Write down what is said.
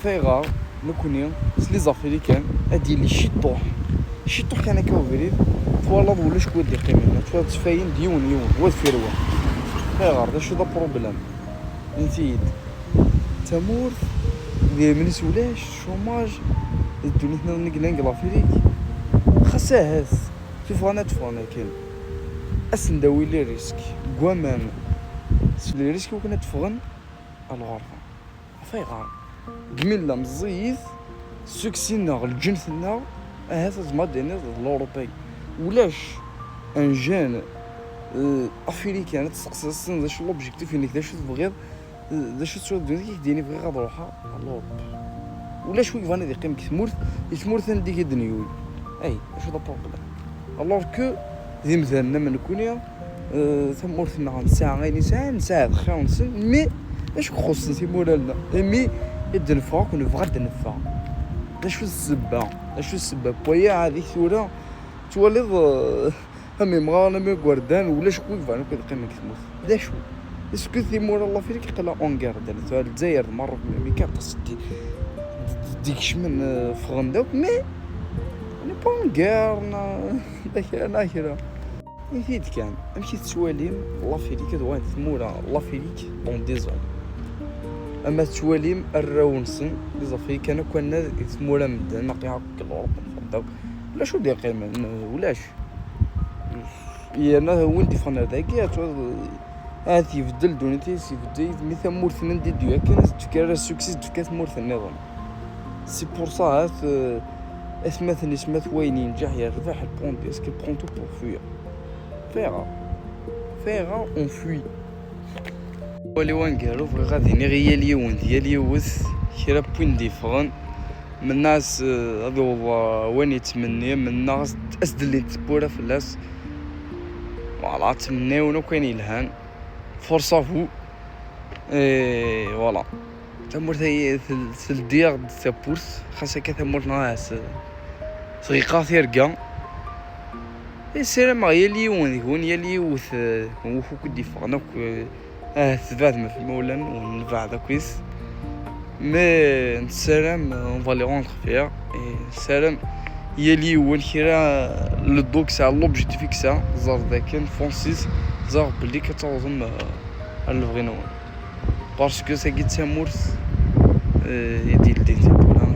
فيغار نكوني سلي زافيري كان ادي لي شيطوح كان كاو بريد توالض ولا شكون دي قيمنا توا تفاين ديون واد فيروا فيغار دا شو دا بروبليم نتيد تمور دي من سولاش شوماج الدنيا هنا نقلا لافريك خاصها هاس تفانا كان اسنداوي لي ريسك كوامان سلي ريسك وكنا تفغن الغرفه فيغار قميلا مزيت سكسينا الجنثنا هذا زماد دينا الاوروبي ولاش ان جان افريكان تسقسن ذا شو لوبجيكتيف انك داش تبغيض داش تسوى الدنيا كيديني بغي غاد روحها لوروب ولاش وي فاني دي قيم كتمورث نديك الدنيوي اي شو دا بروبليم الوغ كو ذي مثالنا من كونيا ثمورثنا غنساعة غير نساعة خير نسن مي اش خص تيمورالنا مي يدنفع كون بغا دنفع شو السبب ويا هذيك ثورة تولد همي مغانا مي غوردان ولا شكون فانو كتقيم كتموت دا شو اسكو ثيمور الله فيك يقلا اونغير دار الجزائر المغرب مي كنقص ديك شمن فغنداك مي ني بونغير داك انا كرا نسيت كان مشيت تسواليم الله فيك دوان ثمورة الله فيك اون ديزون اما تواليم الراونسن بزافي كانوا يسموها مدن نقيا كالوروب نفضاو ولا شو دي قيمه ولاش انا ولدي فانا داكيا هاتي يبدل دونيتي سيبدي مثل مورثنا ندي ديا كان تفكر السكسيس تفكر مورث النظام سي بور سا هات اسمثني سمث وين ينجح يربح البون باسكو برون تو بور فيغا اون فوي ولي وان قالوا بغي غادي نغيا اليوم ديال يوث كرا بوين ديفرون من الناس غادي وين يتمنى من الناس اسد اللي تبورا فلاس فوالا تمناو كاين الهان فرصه فو فوالا تمور هي الديار تابورس خاصها كتمور ناس صغيقات يرقا السلام غيا اليوم يكون يا اليوث وفو كديفرون ثبات ما في مولانا ونبع ذا كويس مي نسلام اون فالي رونتر فيها نسلام يلي هو كرا لو دوك سا لوبجيكتيف كسا زار ذاك فونسيس زار بلي كتوزن الفغينو باسكو سا كيت سامورس يدير ديال تبولا